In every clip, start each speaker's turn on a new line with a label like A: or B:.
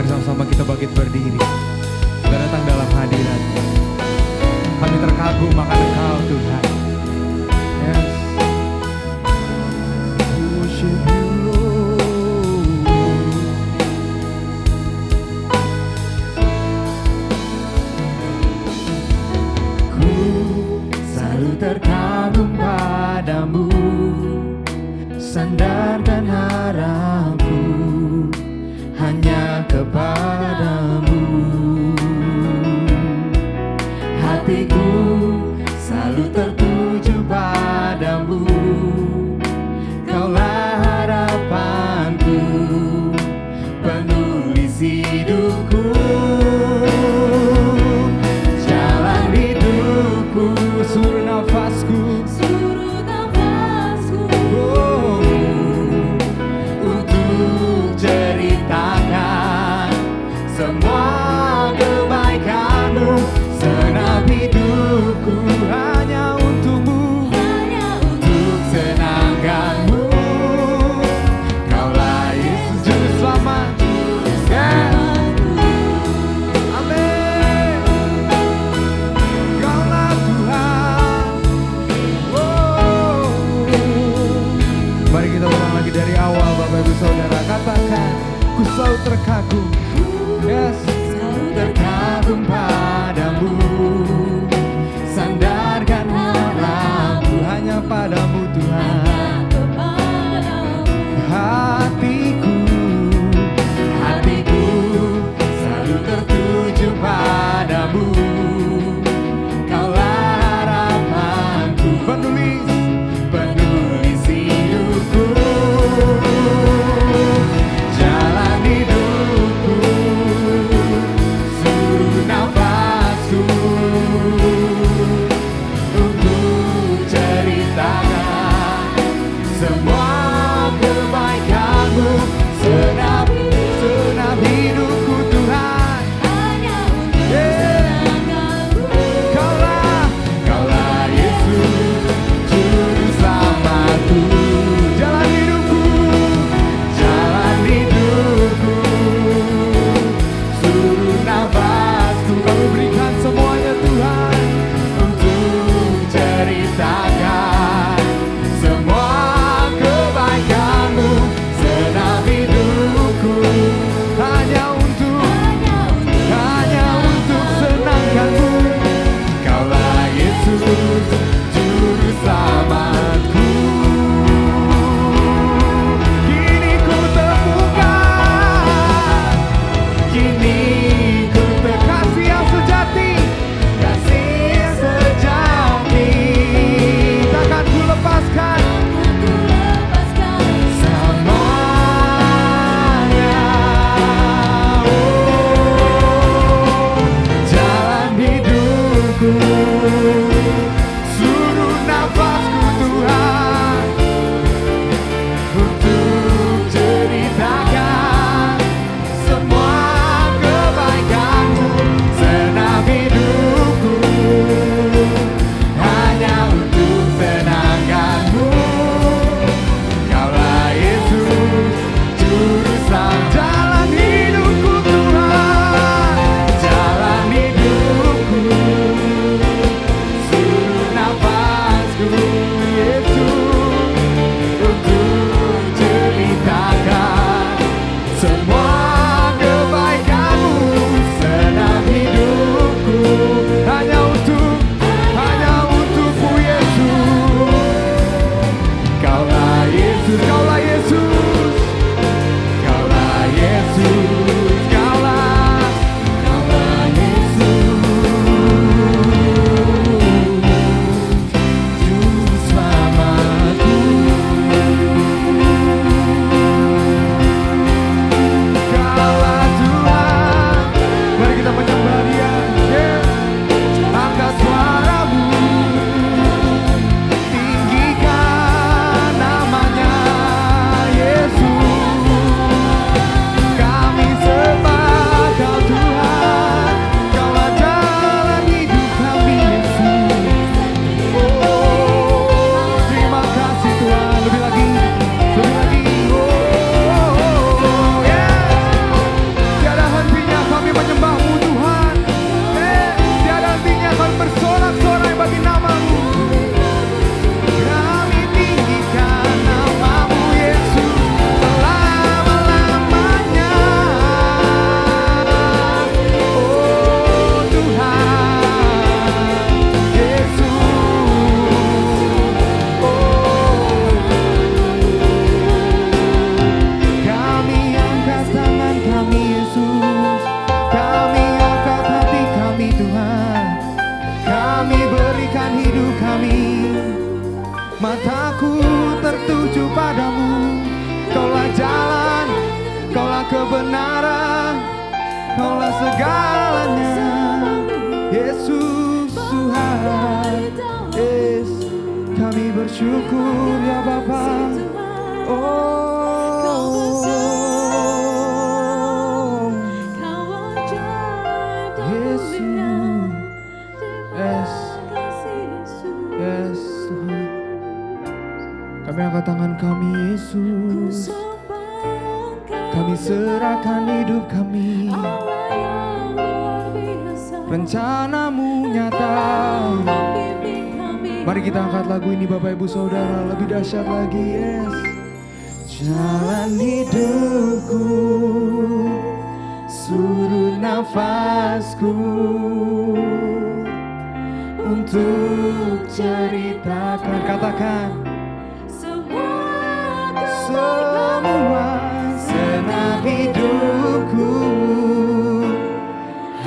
A: Mari sama-sama kita bangkit berdiri dan datang dalam hadirat-Mu. Kami terkagum akan Engkau Tuhan. Yes. Worship You, Lord. Ku selalu terkagum padamu, sandarkan harapku hanya kepadamu. Hatiku selalu tertuju padamu, Kaulah harapanku, penulis hidupku. Jalan hidupku, seluruh nafasku, oh, untuk ceritakan semua kebaikan-Mu. Senam hidupku hanya untukmu, untuk senangkan-Mu. Kaulah Yesus Juru Selamat. Amin. Kaulah Tuhan. Oh. Mari kita ulang lagi dari awal, Bapak Ibu Saudara. Katakan, ku selalu terkagum. Yes. Selalu terkagum padamu, sandarkan harapku hanya padamu Tuhan. Hatiku selalu tertuju padamu, Kaulah harapanku, penulis hidupku. Jalan hidupku, seluruh nafasku, Kaulah segalanya, Yesus Tuhan. Yes, kami bersyukur ya Bapa. Yesus, yes Tuhan. Kami angkat tangan kami Yesus. Kami serahkan hidup kami. Rencanamu nyata. Mari kita angkat lagu ini Bapak Ibu Saudara. Lebih dahsyat lagi, yes. Jalan hidupku, seluruh nafasku, untuk ceritakan, katakan semua senang hidupku,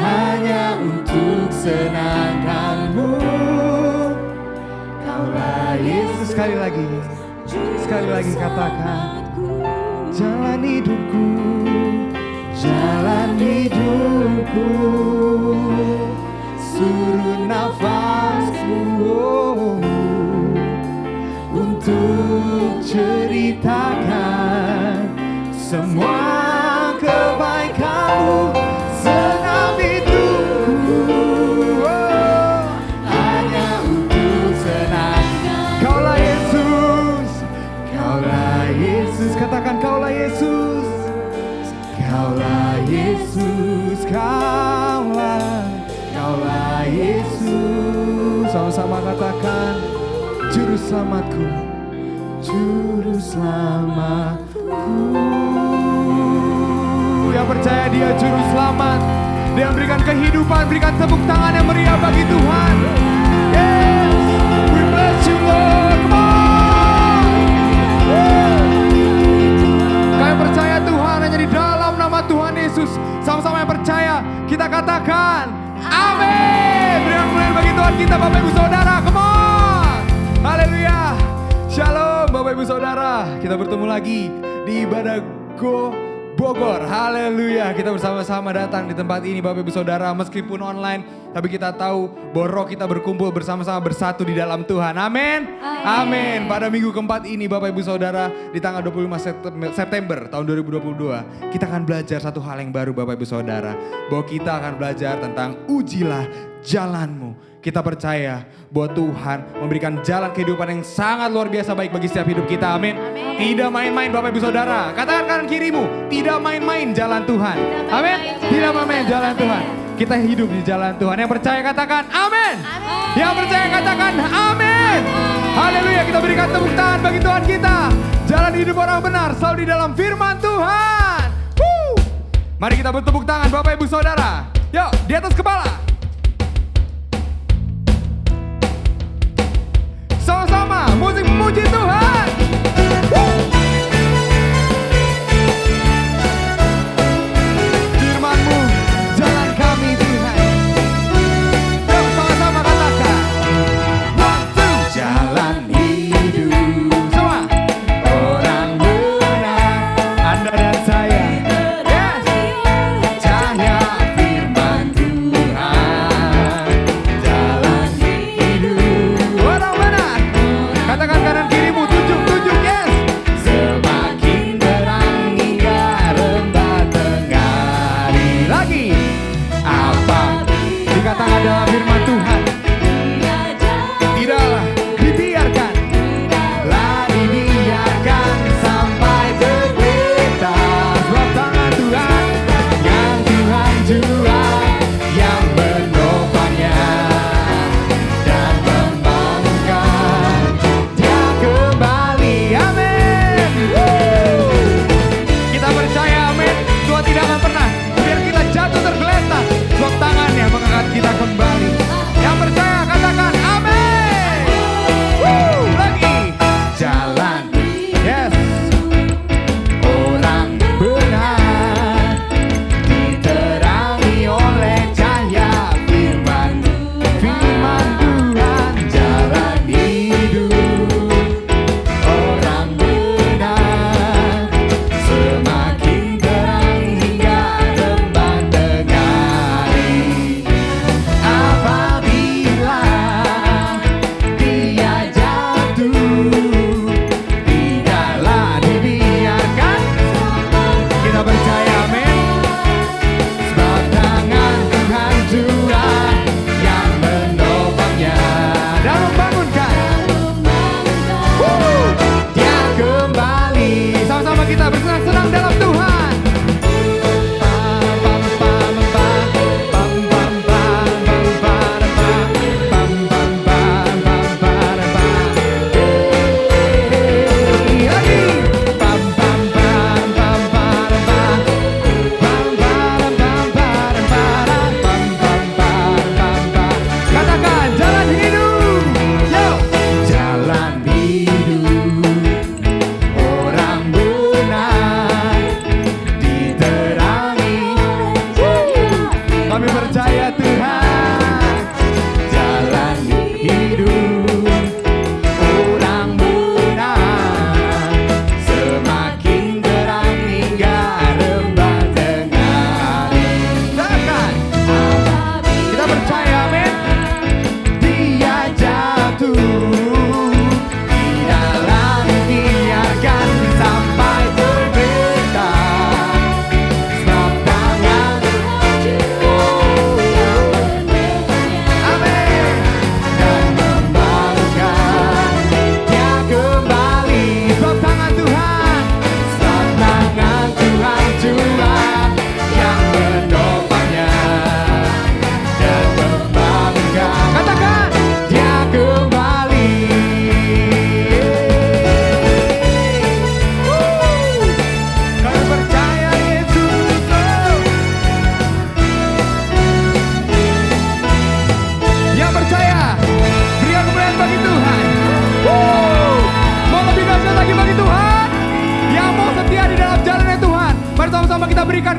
A: hanya untuk senangkanmu. Kaulah Yesus. Sekali lagi katakan, jalan hidupku, jalan hidupku, seluruh nafasku, untuk ceritakan semua kebaikanmu. Senang hidupku, hanya untuk senang. Kaulah Yesus, Kaulah Yesus. Katakan Kaulah Yesus, Kaulah Yesus, Kaulah Yesus. Sama-sama katakan, Juru Selamatku, Juru Selamatku. Yang percaya Dia Juru Selamat, Dia memberikan kehidupan, berikan tepuk tangan yang meriah bagi Tuhan. Yes, we bless you Lord, come on. Kami percaya Tuhan hanya di dalam nama Tuhan Yesus. Sama-sama yang percaya, kita katakan amin. Berikan kemuliaan bagi Tuhan kita Bapak Ibu Saudara, come on. Haleluya. Shalom Bapak Ibu Saudara. Kita bertemu lagi di ibadah Go Bogor. Haleluya. Kita bersama-sama datang di tempat ini Bapak Ibu Saudara. Meskipun online, tapi kita tahu bahwa roh kita berkumpul bersama-sama bersatu di dalam Tuhan. Amin. Amin. Pada minggu keempat ini Bapak Ibu Saudara, di tanggal 25 September tahun 2022, kita akan belajar satu hal yang baru Bapak Ibu Saudara. Bahwa kita akan belajar tentang ujilah jalanmu. Kita percaya bahwa Tuhan memberikan jalan kehidupan yang sangat luar biasa baik bagi setiap hidup kita. Amin. Tidak main-main Bapak Ibu Saudara. Katakan kanan kirimu, tidak main-main jalan Tuhan. Amin. Tidak main-main jalan Tuhan. Kita hidup di jalan Tuhan. Yang percaya katakan amin. Yang percaya katakan amin. Haleluya. Kita berikan tepuk tangan bagi Tuhan kita. Jalan hidup orang benar selalu di dalam firman Tuhan. Mari kita bertepuk tangan Bapak Ibu Saudara. Yuk, di atas kepala. Sama-sama musik memuji Tuhan. Firman-Mu jalan kami Tuhan. Yuk sama-sama katakan, waktu jalan hidup. Semua orang benar, Anda dan saya. Yes. Cahaya firman Tuhan, jalan hidup. Orang benar. Katakan kanan kirimu, tunjuk, yes.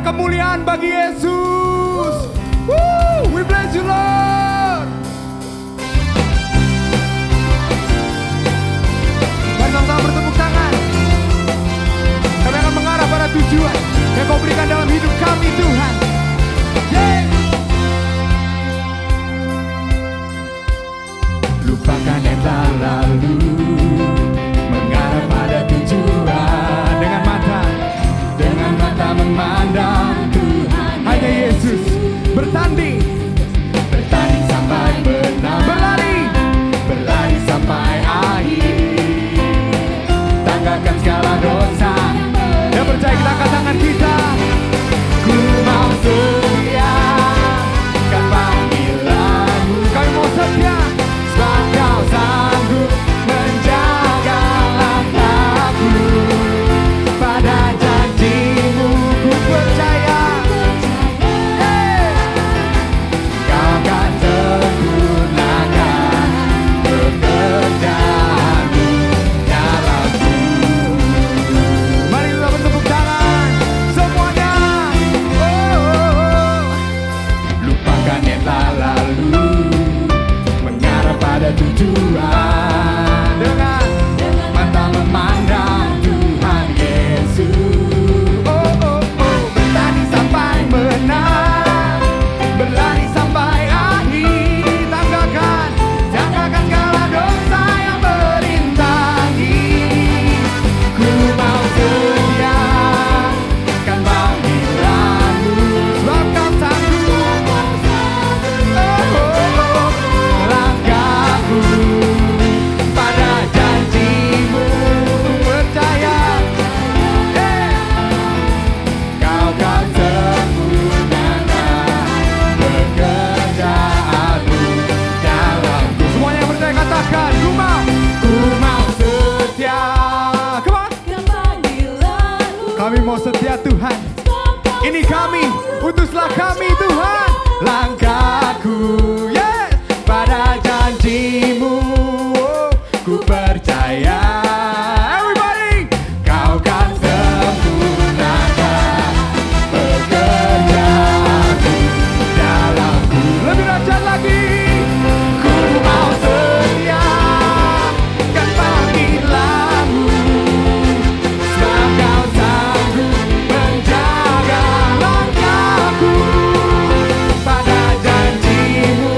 A: kemuliaan bagi Yesus. Woo, we bless you Lord. Mari sama-sama bertepuk tangan. Kami akan mengarah pada tujuan yang Kau berikan dalam hidup kami Tuhan. Lupakan yang telah lalu, mengarah pada tujuan. Dengan mata memandang Tuhan hanya Yesus. Bertanding sampai menang, berlari sampai akhir. Tanggalkan segala dosa. Yang percaya kita angkat tangan kita. Ku mau setia, kan panggilanmu. Kami mau setia, sebab Kau sanggup menjaga langkahku. Pada janji-Mu ku percaya, Kau kan sempurnakan pekerjaan-Mu dalamku. Mari kita bertepuk tangan semuanya. Lupakan yang telah lalu, mengarah pada tujuan. Dengan mata memandang Tuhan Yesus. Bertani sampai menang, berlari sampai akhir. Tanggalkan segala dosa yang merintangi. Ku mau setia, kan panggilanmu. Sebab Kau sanggup langkahku. Pada janji-Mu percaya, Kau kan sempurnakan pekerjaan-Mu dalamku. Semuanya yang percaya katakan, ku mau setia. Come on. Kami mau setia Tuhan. Ini kami, utuslah kami Tuhan. Langkahku, yes, pada janji-Mu, ku percaya. Everybody, Kau kan sempurnakan pekerjaan-Mu dalamku. Lebih dahsyat lagi. Ku mau setia, kan panggilanmu. Sebab Kau sanggup menjaga langkahku. Pada janji-Mu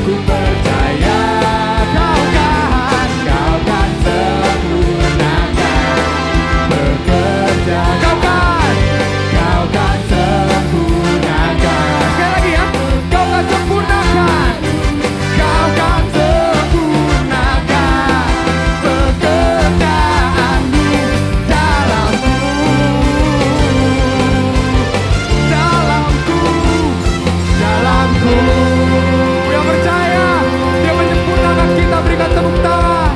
A: ku percaya, Kau kan sempurnakan pekerjaan. Kau kan sempurnakan. Sekali lagi ya, Kau kan sempurnakan. Kau kan sempurnakan pekerjaan-Mu dalamku. Yang percaya, Dia menyempurnakan kita. Berikan tepuk tangan.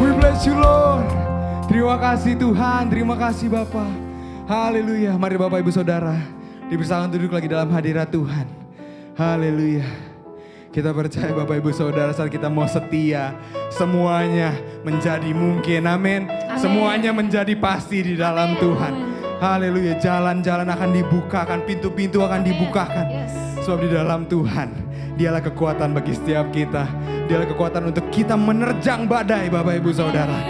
A: We bless you Lord. Terima kasih Tuhan, terima kasih Bapa. Haleluya. Mari Bapak Ibu Saudara, dipersilakan duduk lagi dalam hadirat Tuhan. Haleluya. Kita percaya Bapak Ibu Saudara, saat kita mau setia, semuanya menjadi mungkin. Amin. Semuanya menjadi pasti di dalam Tuhan. Haleluya. Jalan-jalan akan dibukakan, pintu-pintu akan dibukakan. Sebab di dalam Tuhan, Dialah kekuatan bagi setiap kita. Dialah kekuatan untuk kita menerjang badai Bapak Ibu Saudara.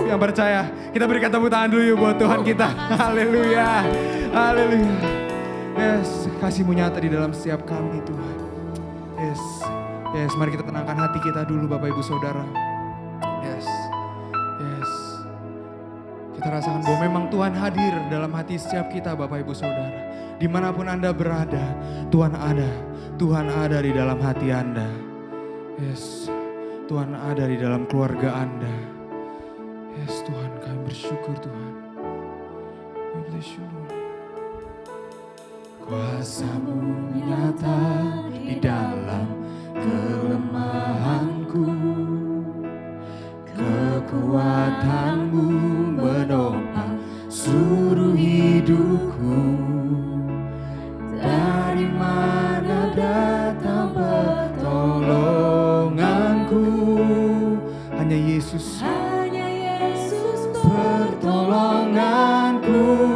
A: Yang percaya, kita berikan tepuk tangan dulu yuk buat Tuhan kita. Haleluya. Haleluya. Yes, kasih-Mu nyata di dalam setiap kami Tuhan. Yes, mari kita tenangkan hati kita dulu Bapak Ibu Saudara. Yes. Kita rasakan bahwa memang Tuhan hadir dalam hati setiap kita Bapak Ibu Saudara. Dimanapun Anda berada, Tuhan ada. Tuhan ada di dalam hati Anda. Yes, Tuhan ada di dalam keluarga Anda. Yes Tuhan, kami bersyukur Tuhan. We bless you Lord. Kuasa-Mu nyata di dalam kelemahanku. Kekuatan-Mu menopang seluruh hidupku. Dari mana datang pertolonganku? Hanya Yesus pertolonganku.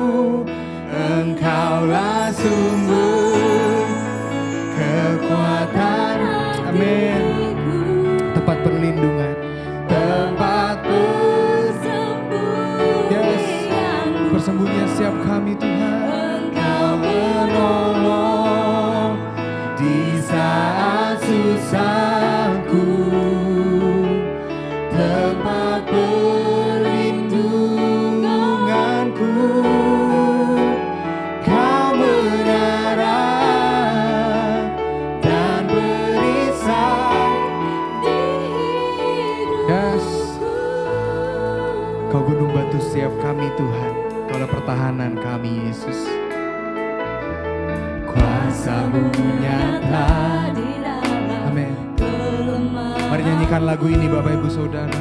A: Yesus. Kuasa-Mu nyata di dalam kelemahan. Mari nyanyikan lagu ini Bapak Ibu Saudara.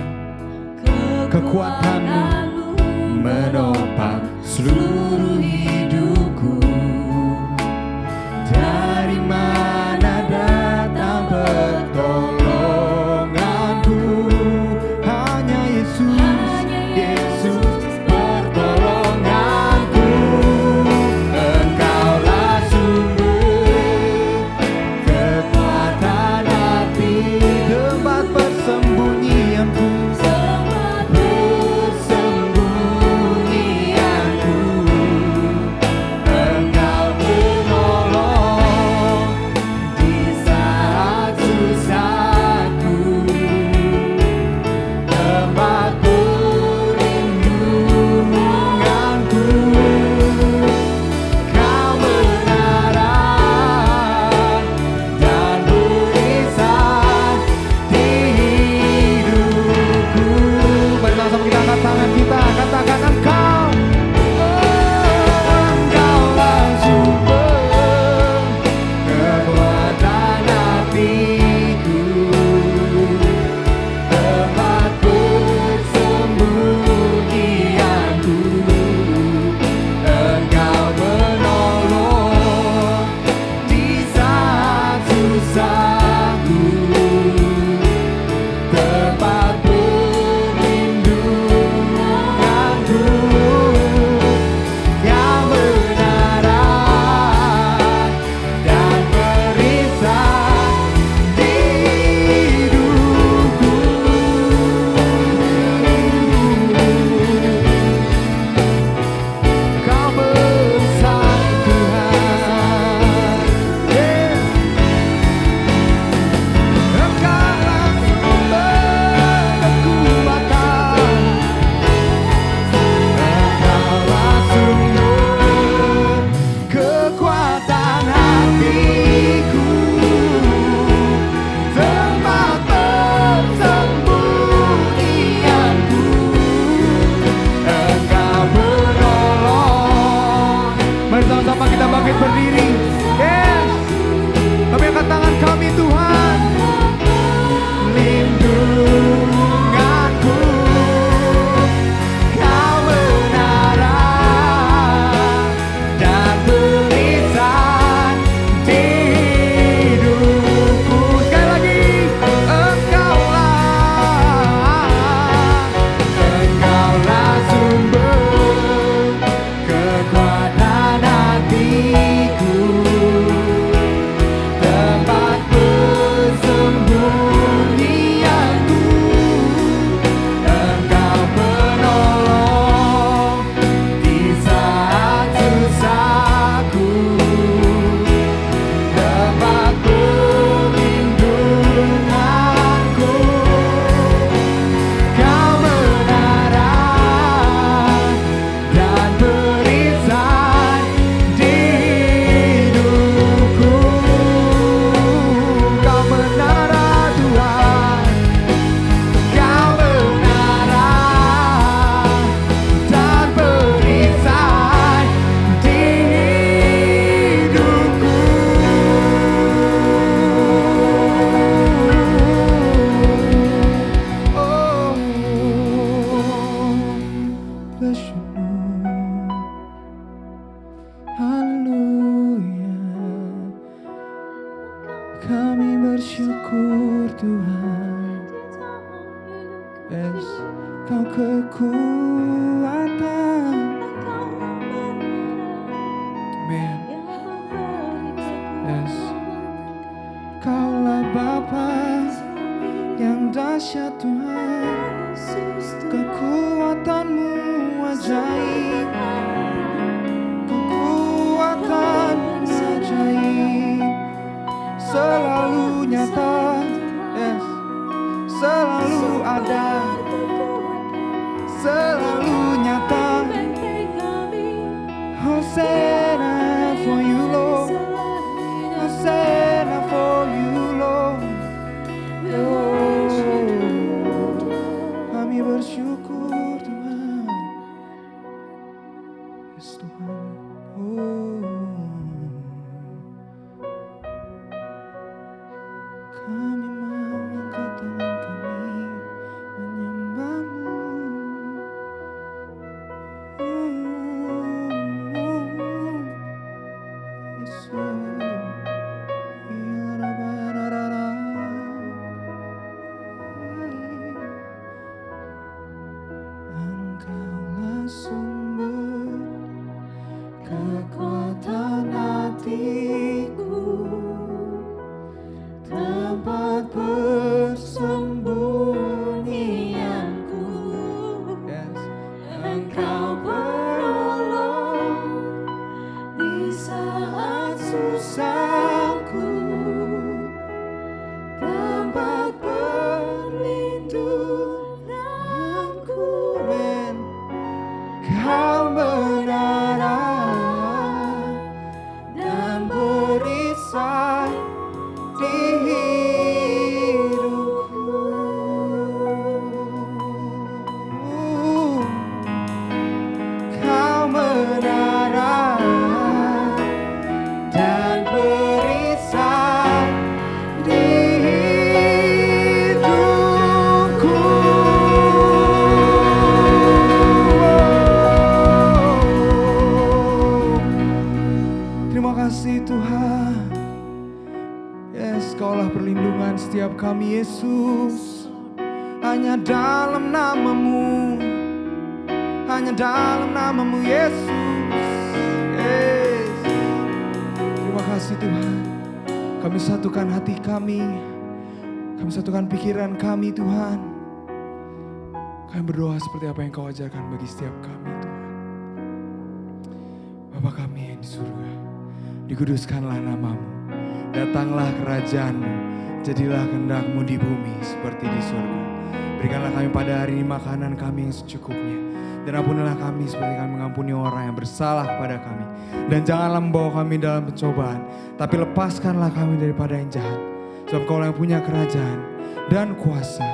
A: Kekuatan-Mu menopang seluruh hidupku. Dari mana datang pertolonganku? Hanya Yesus, Yesus pertolonganku. Engkaulah sumber kekuatan hati, tempat persembunyianku. Sama-sama kita bangkit berdiri. Yes. Kami angkat tangan kami Tuhan. Lindunganku, Kau menara dan barisan di hidupku. Sekali lagi, Engkaulah sumber kekuatan hatiku, tempat persembunyianku. Engkau menolong di saat susahku, tempat perlindunganku. Kau menara dan barisan di hidupku. Kau menara Tuhan, Kau menara dan barisan di hidupku. Oh, bless your name. Haleluya. Kami bersyukur Tuhan. Yes, Kau kekuatan. Amen. Yes. Kaulah Bapa yang dahsyat Tuhan. Kekuatan-Mu ajaib. Kekuatan-Mu ajaib. Selalu nyata. Yes. Selalu ada. Selalu nyata. Hosanna for you Lord. Hosanna for you Lord. Oh, kami bersyukur Tuhan. Yes Tuhan.
B: hatiku, tempat persembunyianku.
A: Yes.
B: Engkau penolong di saat susahku, tempat perlindunganku.
A: Amen.
B: Kau menara dan perisai di hidupku. Kau menara dan perisai di hidupku.
A: Terima kasih Tuhan. Yes, Kaulah perlindungan setiap kami Yesus. Hanya dalam namamu, hanya dalam namamu Yesus. Yes. Terima kasih Tuhan. Kami satukan hati kami satukan pikiran kami Tuhan. Kami berdoa seperti apa yang Kau ajarkan bagi setiap kami Tuhan. Bapa kami yang di surga, dikuduskanlah namamu, datanglah kerajaan-Mu, jadilah kehendak-Mu di bumi seperti di surga. Berikanlah kami pada hari ini makanan kami yang secukupnya, dan ampunilah kami seperti kami mengampuni orang yang bersalah kepada kami. Dan janganlah membawa kami dalam pencobaan, tapi lepaskanlah kami daripada yang jahat. Sebab Kaulah yang punya kerajaan dan kuasa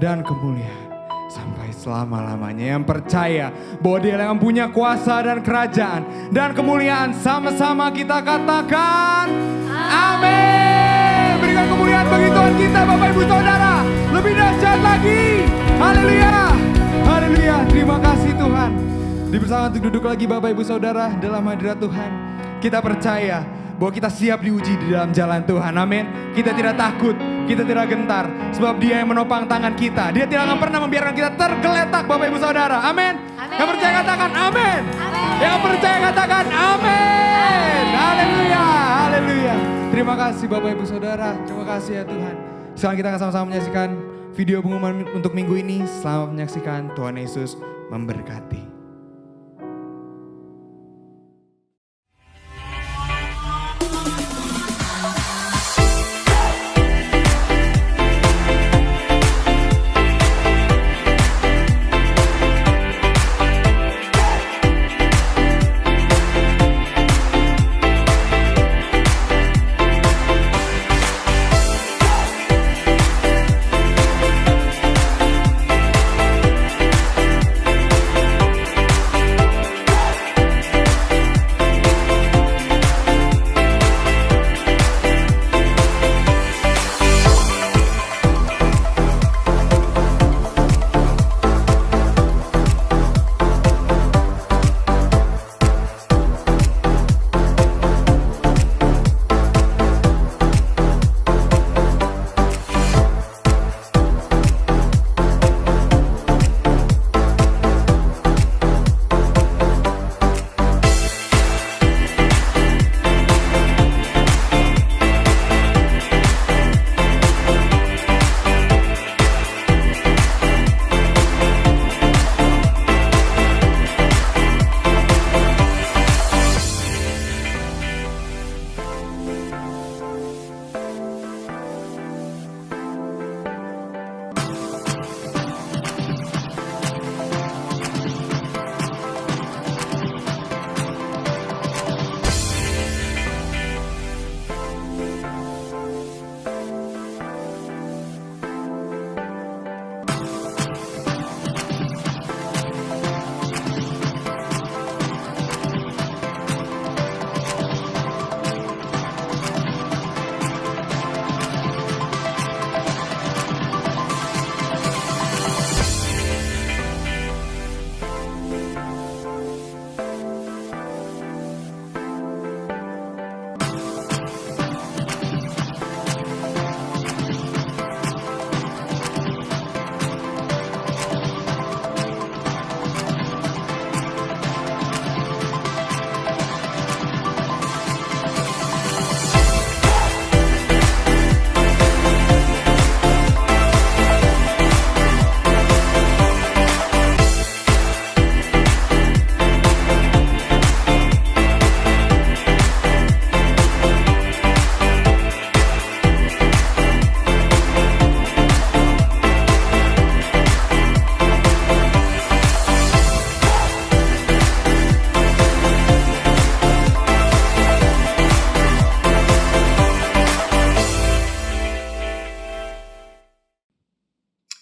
A: dan kemuliaan sampai selama-lamanya. Yang percaya bahwa Dia yang punya kuasa dan kerajaan dan kemuliaan, sama-sama kita katakan amin. Berikan kemuliaan bagi Tuhan kita Bapak Ibu Saudara. Lebih dahsyat lagi. Haleluya. Haleluya. Terima kasih Tuhan. Dipersilakan untuk duduk lagi Bapak Ibu Saudara dalam hadirat Tuhan. Kita percaya bahwa kita siap diuji di dalam jalan Tuhan. Amin. Kita tidak takut, kita tidak gentar. Sebab Dia yang menopang tangan kita. Dia tidak akan pernah membiarkan kita tergeletak Bapak Ibu Saudara. Amin. Yang percaya katakan amin. Yang percaya katakan amin. Haleluya. Haleluya. Terima kasih Bapak Ibu Saudara. Terima kasih ya Tuhan. Sekarang kita akan sama-sama menyaksikan video pengumuman untuk minggu ini. Selamat menyaksikan. Tuhan Yesus memberkati.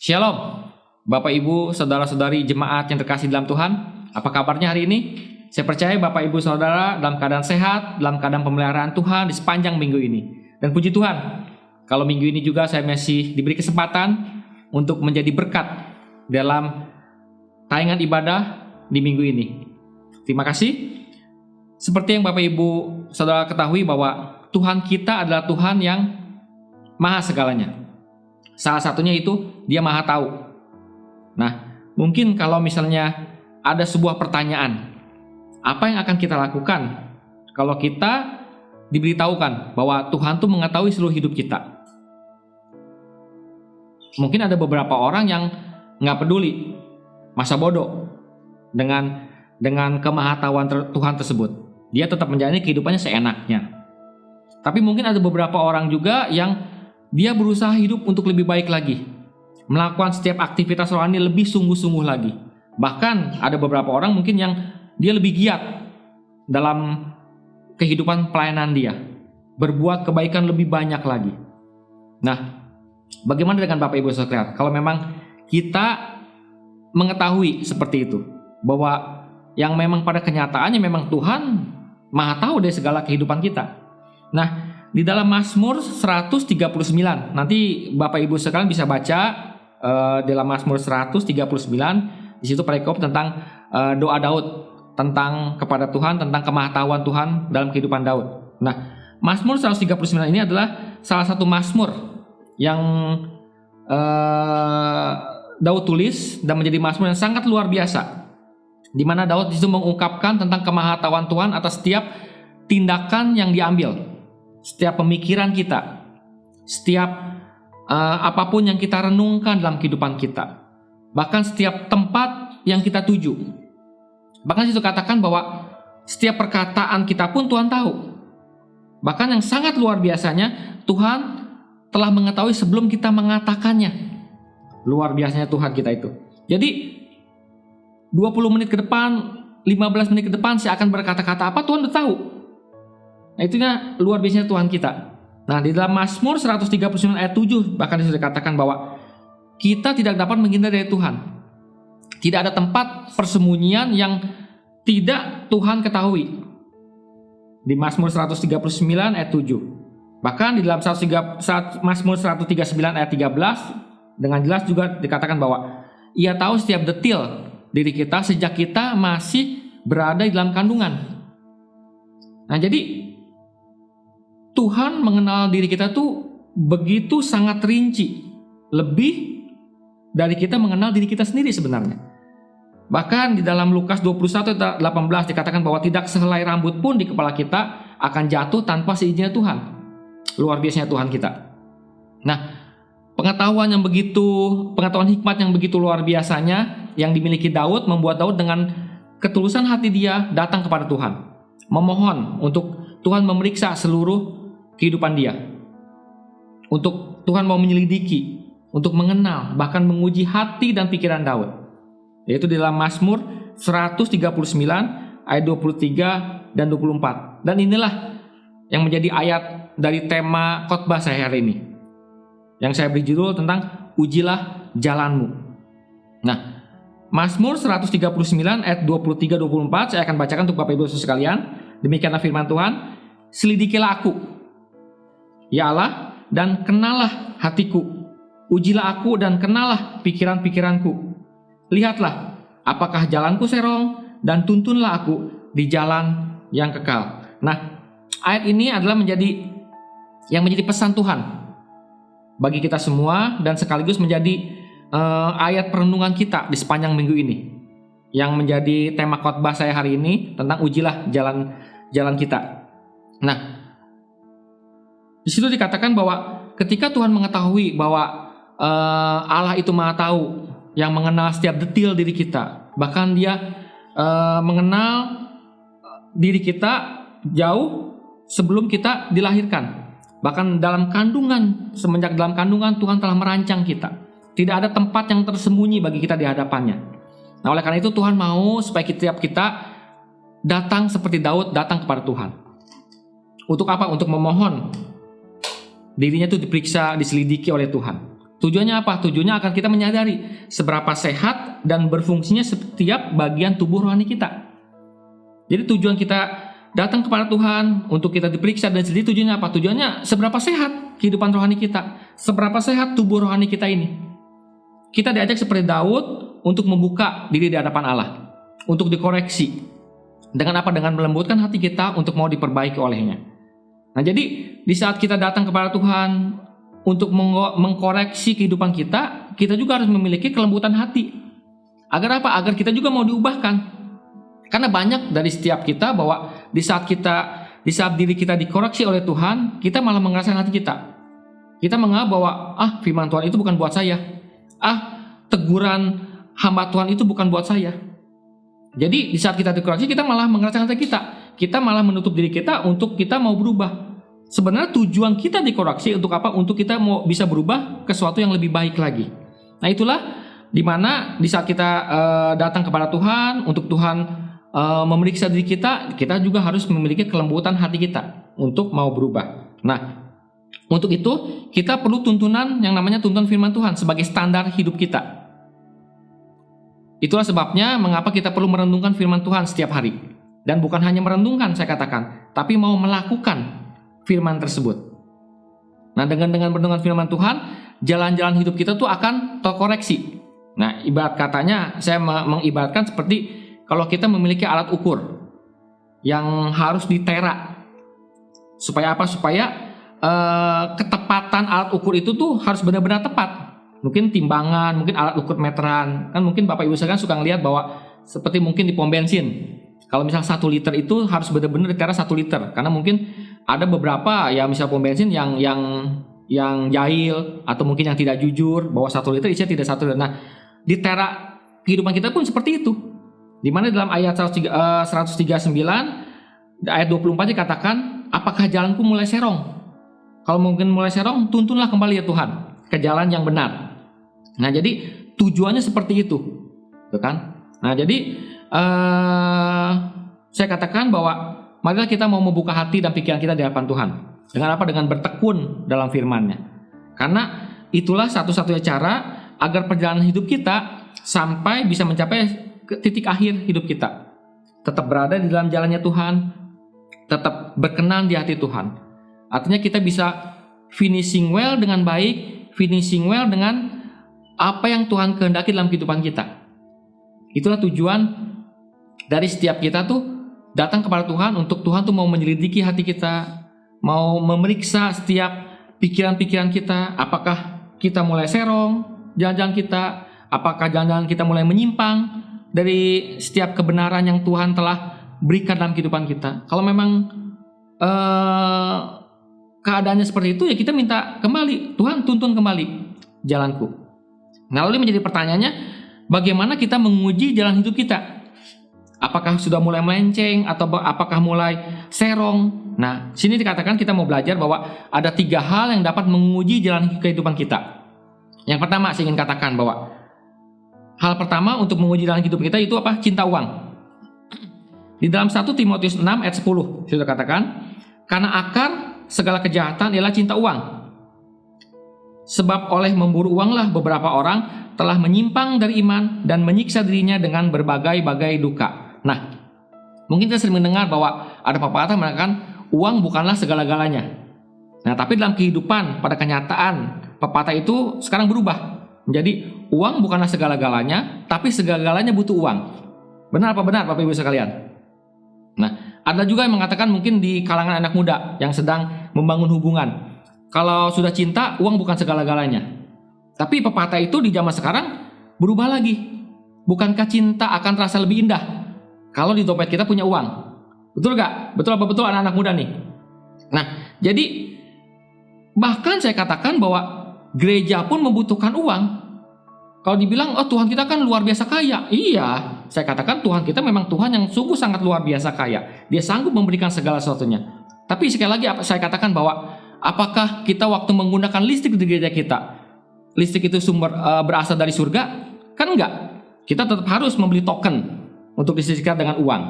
C: Shalom, Bapak Ibu, Saudara-saudari jemaat yang terkasih dalam Tuhan. Apa kabarnya hari ini? Saya percaya Bapak Ibu Saudara dalam keadaan sehat, dalam keadaan pemeliharaan Tuhan di sepanjang minggu ini. Dan puji Tuhan, kalau minggu ini juga saya masih diberi kesempatan untuk menjadi berkat dalam tayangan ibadah di minggu ini. Terima kasih. Seperti yang Bapak Ibu Saudara ketahui bahwa Tuhan kita adalah Tuhan yang maha segalanya. Salah satunya itu dia maha tahu. Nah, mungkin kalau misalnya ada sebuah pertanyaan, apa yang akan kita lakukan kalau kita diberitahukan bahwa Tuhan tuh mengetahui seluruh hidup kita? Mungkin ada beberapa orang yang nggak peduli, masa bodoh dengan kemahatauan Tuhan tersebut. Dia tetap menjalani kehidupannya seenaknya. Tapi mungkin ada beberapa orang juga yang dia berusaha hidup untuk lebih baik lagi, melakukan setiap aktivitas rohani lebih sungguh-sungguh lagi. Bahkan ada beberapa orang mungkin yang dia lebih giat dalam kehidupan pelayanan dia, berbuat kebaikan lebih banyak lagi. Nah, bagaimana dengan Bapak Ibu Saudara? Kalau memang kita mengetahui seperti itu, bahwa yang memang pada kenyataannya memang Tuhan maha tahu dari segala kehidupan kita. Nah, di dalam Mazmur 139, nanti Bapak Ibu sekalian bisa baca dalam Mazmur 139, di situ perikop tentang doa Daud tentang kepada Tuhan, tentang kemahatauan Tuhan dalam kehidupan Daud. Nah, Mazmur 139 ini adalah salah satu Mazmur yang Daud tulis dan menjadi Mazmur yang sangat luar biasa, di mana Daud itu mengungkapkan tentang kemahatauan Tuhan atas setiap tindakan yang diambil, setiap pemikiran kita, setiap apapun yang kita renungkan dalam kehidupan kita, bahkan setiap tempat yang kita tuju. Bahkan situ katakan bahwa setiap perkataan kita pun Tuhan tahu. Bahkan yang sangat luar biasanya, Tuhan telah mengetahui sebelum kita mengatakannya. Luar biasanya Tuhan kita itu. Jadi 20 menit ke depan, 15 menit ke depan saya akan berkata-kata apa, Tuhan udah tahu. Nah, itunya luar biasanya Tuhan kita. Nah, di dalam Mazmur 139 ayat 7 bahkan sudah dikatakan bahwa kita tidak dapat menghindar dari Tuhan. Tidak ada tempat persembunyian yang tidak Tuhan ketahui. Di Mazmur 139 ayat 7. Bahkan di dalam Mazmur 139 ayat 13 dengan jelas juga dikatakan bahwa Ia tahu setiap detil diri kita sejak kita masih berada di dalam kandungan. Nah, jadi Tuhan mengenal diri kita tuh begitu sangat rinci, lebih dari kita mengenal diri kita sendiri sebenarnya. Bahkan di dalam Lukas 21:18 dikatakan bahwa tidak sehelai rambut pun di kepala kita akan jatuh tanpa seizinnya Tuhan. Luar biasanya Tuhan kita. Nah, pengetahuan hikmat yang begitu luar biasanya yang dimiliki Daud membuat Daud dengan ketulusan hati dia datang kepada Tuhan, memohon untuk Tuhan memeriksa seluruh kehidupan dia, untuk Tuhan mau menyelidiki, untuk mengenal, bahkan menguji hati dan pikiran Daud, yaitu di dalam Mazmur 139 ayat 23 dan 24. Dan inilah yang menjadi ayat dari tema khotbah saya hari ini, yang saya beri judul tentang ujilah jalanmu. Nah, Mazmur 139 ayat 23-24 saya akan bacakan untuk Bapak Ibu sekalian. Demikianlah firman Tuhan, selidikilah aku, ya Allah, dan kenalah hatiku. Ujilah aku dan kenalah pikiran-pikiranku. Lihatlah, apakah jalanku serong, dan tuntunlah aku di jalan yang kekal. Nah, ayat ini adalah menjadi pesan Tuhan bagi kita semua dan sekaligus menjadi ayat perenungan kita di sepanjang minggu ini, yang menjadi tema khotbah saya hari ini tentang ujilah jalan kita. Nah, di situ dikatakan bahwa ketika Tuhan mengetahui bahwa Allah itu maha tahu, yang mengenal setiap detil diri kita, bahkan Dia mengenal diri kita jauh sebelum kita dilahirkan. Bahkan dalam kandungan, semenjak dalam kandungan Tuhan telah merancang kita. Tidak ada tempat yang tersembunyi bagi kita di hadapannya. Nah, oleh karena itu Tuhan mau supaya setiap kita datang seperti Daud datang kepada Tuhan. Untuk apa? Untuk memohon dirinya itu diperiksa, diselidiki oleh Tuhan. Tujuannya apa? Tujuannya agar kita menyadari seberapa sehat dan berfungsinya setiap bagian tubuh rohani kita. Jadi tujuan kita datang kepada Tuhan untuk kita diperiksa dan jadi tujuannya apa? Tujuannya seberapa sehat kehidupan rohani kita, seberapa sehat tubuh rohani kita ini. Kita diajak seperti Daud untuk membuka diri di hadapan Allah, untuk dikoreksi. Dengan apa? Dengan melembutkan hati kita untuk mau diperbaiki olehnya. Nah, jadi di saat kita datang kepada Tuhan untuk mengkoreksi kehidupan kita, kita juga harus memiliki kelembutan hati. Agar apa? Agar kita juga mau diubahkan. Karena banyak dari setiap kita bahwa di saat diri kita dikoreksi oleh Tuhan, kita malah mengeraskan hati kita. Kita menganggap bahwa firman Tuhan itu bukan buat saya. Teguran hamba Tuhan itu bukan buat saya. Jadi di saat kita dikoreksi, kita malah mengeraskan hati kita. Kita malah menutup diri kita untuk kita mau berubah. Sebenarnya tujuan kita dikoreksi untuk apa? Untuk kita mau bisa berubah ke sesuatu yang lebih baik lagi. Nah, itulah dimana di saat kita datang kepada Tuhan, untuk Tuhan memeriksa diri kita, kita juga harus memiliki kelembutan hati kita untuk mau berubah. Nah, untuk itu kita perlu tuntunan yang namanya tuntunan firman Tuhan sebagai standar hidup kita. Itulah sebabnya mengapa kita perlu merenungkan firman Tuhan setiap hari. Dan bukan hanya merenungkan, saya katakan, tapi mau melakukan firman tersebut. Nah, dengan merenungkan firman Tuhan, jalan-jalan hidup kita tuh akan terkoreksi. Nah, ibarat katanya, saya mengibaratkan seperti kalau kita memiliki alat ukur yang harus ditera. Supaya apa? Supaya ketepatan alat ukur itu tuh harus benar-benar tepat. Mungkin timbangan, mungkin alat ukur meteran. Kan mungkin Bapak Ibu sekalian suka ngelihat bahwa seperti mungkin di pom bensin. Kalau misal 1 liter itu harus benar-benar ditera 1 liter. Karena mungkin ada beberapa ya misal pom bensin yang jahil atau mungkin yang tidak jujur bahwa 1 liter isinya tidak 1 liter. Nah, di tera kehidupan kita pun seperti itu. Di mana dalam ayat 139 ayat 24 dikatakan, apakah jalanku mulai serong? Kalau mungkin mulai serong, tuntunlah kembali ya Tuhan ke jalan yang benar. Nah, jadi tujuannya seperti itu. Tuh kan? Nah, jadi saya katakan bahwa marilah kita mau membuka hati dan pikiran kita di hadapan Tuhan. Dengan apa? Dengan bertekun dalam firman-Nya. Karena itulah satu-satunya cara agar perjalanan hidup kita sampai bisa mencapai ke titik akhir hidup kita. Tetap berada di dalam jalannya Tuhan, tetap berkenan di hati Tuhan. Artinya kita bisa finishing well dengan baik, finishing well dengan apa yang Tuhan kehendaki dalam kehidupan kita. Itulah tujuan dari setiap kita tuh datang kepada Tuhan untuk Tuhan tuh mau menyelidiki hati kita, mau memeriksa setiap pikiran-pikiran kita, apakah kita mulai serong jalan-jalan kita, apakah jalan-jalan kita mulai menyimpang dari setiap kebenaran yang Tuhan telah berikan dalam kehidupan kita. Kalau memang keadaannya seperti itu, ya kita minta kembali, Tuhan tuntun kembali jalanku. Nah, lalu menjadi pertanyaannya, bagaimana kita menguji jalan hidup kita? Apakah sudah mulai melenceng atau apakah mulai serong? Nah, sini dikatakan kita mau belajar bahwa ada 3 hal yang dapat menguji jalan kehidupan kita. Yang pertama, saya ingin katakan bahwa hal pertama untuk menguji jalan hidup kita itu apa? Cinta uang. Di dalam 1 Timotius 6 ayat 10 sudah katakan, karena akar segala kejahatan ialah cinta uang. Sebab oleh memburu uanglah beberapa orang telah menyimpang dari iman dan menyiksa dirinya dengan berbagai-bagai duka. Nah, mungkin kita sering mendengar bahwa ada pepatah mengatakan uang bukanlah segala-galanya. Nah, tapi dalam kehidupan pada kenyataan pepatah itu sekarang berubah menjadi uang bukanlah segala-galanya, tapi segala-galanya butuh uang. Benar apa benar Bapak Ibu sekalian? Nah, ada juga yang mengatakan mungkin di kalangan anak muda yang sedang membangun hubungan, kalau sudah cinta, uang bukan segala-galanya. Tapi pepatah itu di zaman sekarang berubah lagi. Bukankah cinta akan terasa lebih indah kalau di dompet kita punya uang? Betul gak? Betul apa betul anak-anak muda nih? Nah, jadi bahkan saya katakan bahwa gereja pun membutuhkan uang. Kalau dibilang, oh Tuhan kita kan luar biasa kaya. Iya, saya katakan Tuhan kita memang Tuhan yang sungguh sangat luar biasa kaya. Dia sanggup memberikan segala sesuatunya. Tapi sekali lagi saya katakan bahwa apakah kita waktu menggunakan listrik di gereja kita, listrik itu berasal dari surga? Kan enggak. Kita tetap harus membeli token untuk disesuaikan dengan uang.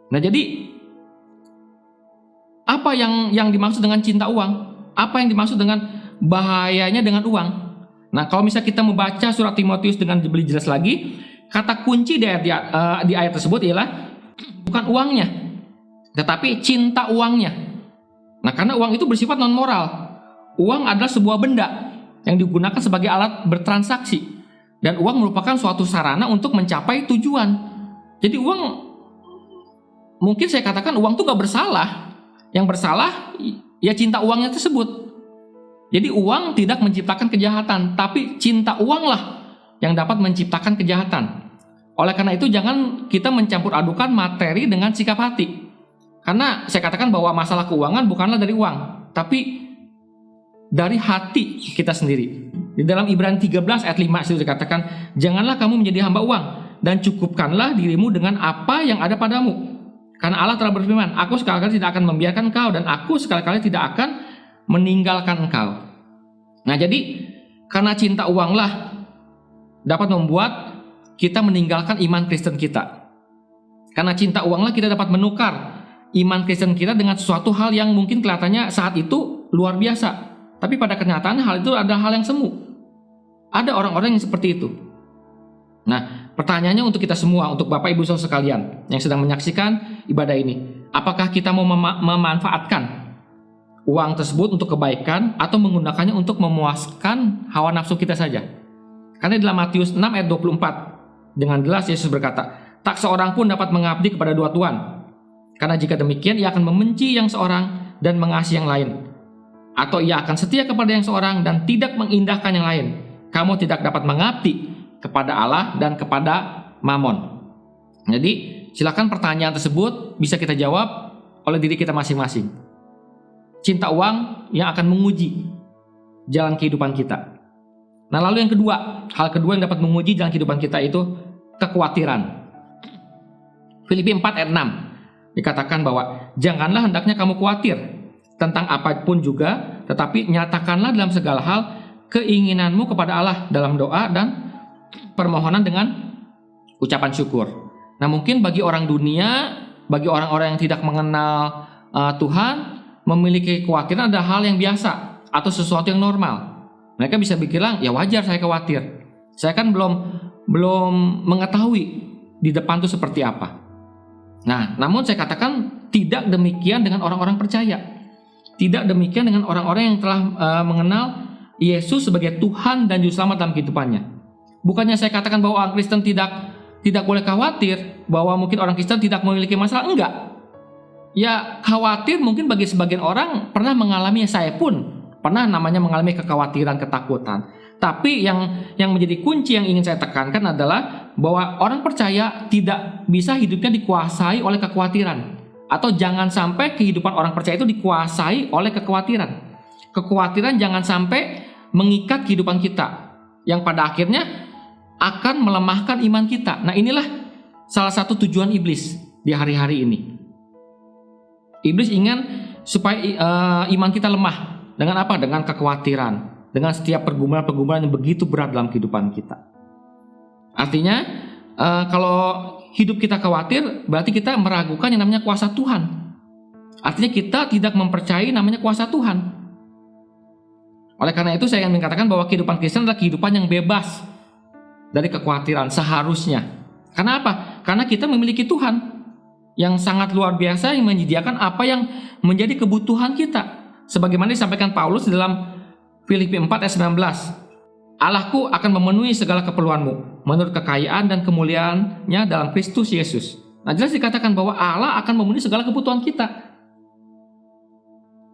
C: Nah, jadi apa yang dimaksud dengan cinta uang? Apa yang dimaksud dengan bahayanya dengan uang? Nah, kalau misalnya kita membaca surat Timotius dengan lebih jelas lagi, kata kunci di ayat tersebut ialah bukan uangnya, tetapi cinta uangnya. Nah, karena uang itu bersifat non moral. Uang adalah sebuah benda yang digunakan sebagai alat bertransaksi, dan uang merupakan suatu sarana untuk mencapai tujuan. Jadi uang, mungkin saya katakan uang itu gak bersalah. Yang bersalah ya cinta uangnya tersebut. Jadi uang tidak menciptakan kejahatan, tapi cinta uanglah yang dapat menciptakan kejahatan. Oleh karena itu jangan kita mencampur adukan materi dengan sikap hati. Karena saya katakan bahwa masalah keuangan bukanlah dari uang, tapi dari hati kita sendiri. Di dalam Ibrani 13 ayat 5 itu dikatakan, janganlah kamu menjadi hamba uang, dan cukupkanlah dirimu dengan apa yang ada padamu. Karena Allah telah berfirman, aku sekali-kali tidak akan membiarkan engkau, dan aku sekali-kali tidak akan meninggalkan engkau. Nah, jadi karena cinta uanglah dapat membuat kita meninggalkan iman Kristen kita. Karena cinta uanglah kita dapat menukar iman Kristen kita dengan sesuatu hal yang mungkin kelihatannya saat itu luar biasa, tapi pada kenyataannya hal itu adalah hal yang semu. Ada orang-orang yang seperti itu. Nah, pertanyaannya untuk kita semua, untuk Bapak Ibu Saudara sekalian yang sedang menyaksikan ibadah ini, apakah kita mau memanfaatkan uang tersebut untuk kebaikan atau menggunakannya untuk memuaskan hawa nafsu kita saja? Karena dalam Matius 6 ayat 24 dengan jelas Yesus berkata, tak seorang pun dapat mengabdi kepada dua tuan. Karena jika demikian ia akan membenci yang seorang dan mengasihi yang lain, atau ia akan setia kepada yang seorang dan tidak mengindahkan yang lain. Kamu tidak dapat mengabdi kepada Allah dan kepada Mamon. Jadi silakan pertanyaan tersebut bisa kita jawab oleh diri kita masing-masing. Cinta uang yang akan menguji jalan kehidupan kita. Nah, lalu yang kedua, hal kedua yang dapat menguji jalan kehidupan kita itu kekhawatiran. Filipi 4 ayat 6 dikatakan bahwa janganlah hendaknya kamu khawatir tentang apapun juga, tetapi nyatakanlah dalam segala hal keinginanmu kepada Allah dalam doa dan permohonan dengan ucapan syukur. Nah, mungkin bagi orang dunia, bagi orang-orang yang tidak mengenal Tuhan, memiliki kekhawatiran adalah hal yang biasa atau sesuatu yang normal. Mereka bisa bilang, ya wajar saya khawatir. Saya kan belum mengetahui di depan itu seperti apa. Nah, namun saya katakan tidak demikian dengan orang-orang percaya. Tidak demikian dengan orang-orang yang telah mengenal Yesus sebagai Tuhan dan Juru Selamat dalam kehidupannya. Bukannya saya katakan bahwa orang Kristen tidak boleh khawatir, bahwa mungkin orang Kristen tidak memiliki masalah, enggak. Ya, khawatir mungkin bagi sebagian orang pernah mengalami, saya pun pernah namanya mengalami kekhawatiran, ketakutan. Tapi yang menjadi kunci yang ingin saya tekankan adalah bahwa orang percaya tidak bisa hidupnya dikuasai oleh kekhawatiran. Atau jangan sampai kehidupan orang percaya itu dikuasai oleh kekhawatiran. Kekhawatiran jangan sampai mengikat kehidupan kita, yang pada akhirnya akan melemahkan iman kita. Nah, inilah salah satu tujuan iblis di hari-hari ini. Iblis ingin supaya iman kita lemah. Dengan apa? Dengan kekhawatiran. Dengan setiap pergumulan-pergumulan yang begitu berat dalam kehidupan kita. Artinya, kalau hidup kita khawatir, berarti kita meragukan yang namanya kuasa Tuhan. Artinya kita tidak mempercayai namanya kuasa Tuhan. Oleh karena itu, saya ingin mengatakan bahwa kehidupan Kristen adalah kehidupan yang bebas dari kekhawatiran seharusnya. Karena apa? Karena kita memiliki Tuhan yang sangat luar biasa, yang menyediakan apa yang menjadi kebutuhan kita. Sebagaimana disampaikan Paulus dalam Filipi 4 ayat 19. Allahku akan memenuhi segala keperluanmu menurut kekayaan dan kemuliaannya dalam Kristus Yesus. Nah, jelas dikatakan bahwa Allah akan memenuhi segala kebutuhan kita.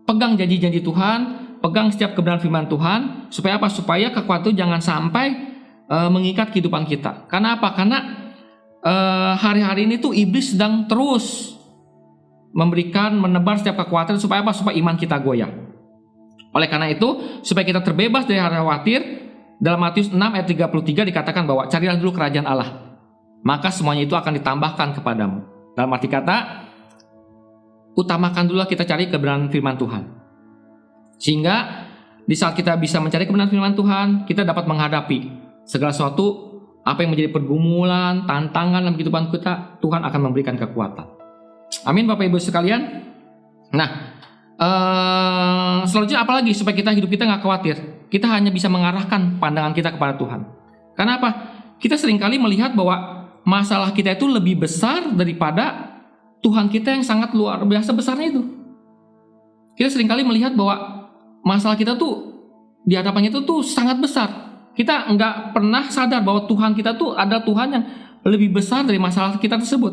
C: Pegang janji-janji Tuhan, pegang setiap kebenaran firman Tuhan, supaya apa? Supaya kekhawatiran jangan sampai mengikat kehidupan kita. Karena apa? Karena hari-hari ini tuh iblis sedang terus menebar setiap kekhawatiran supaya apa? Supaya iman kita goyah. Oleh karena itu, supaya kita terbebas dari hal khawatir, dalam Matius 6 ayat 33 dikatakan bahwa carilah dulu kerajaan Allah, maka semuanya itu akan ditambahkan kepadamu. Dalam arti kata, utamakan dulu kita cari kebenaran firman Tuhan. Sehingga di saat kita bisa mencari kebenaran firman Tuhan, kita dapat menghadapi segala sesuatu apa yang menjadi pergumulan, tantangan dalam kehidupan kita. Tuhan akan memberikan kekuatan. Amin, Bapak Ibu sekalian. Nah, selanjutnya apa lagi supaya hidup kita nggak khawatir? kita hanya bisa mengarahkan pandangan kita kepada Tuhan. Karena apa? Kita seringkali melihat bahwa masalah kita itu lebih besar daripada Tuhan kita yang sangat luar biasa besarnya itu. Kita seringkali melihat bahwa masalah kita tuh di hadapannya itu tuh sangat besar. Kita nggak pernah sadar bahwa Tuhan kita tuh ada Tuhan yang lebih besar dari masalah kita tersebut.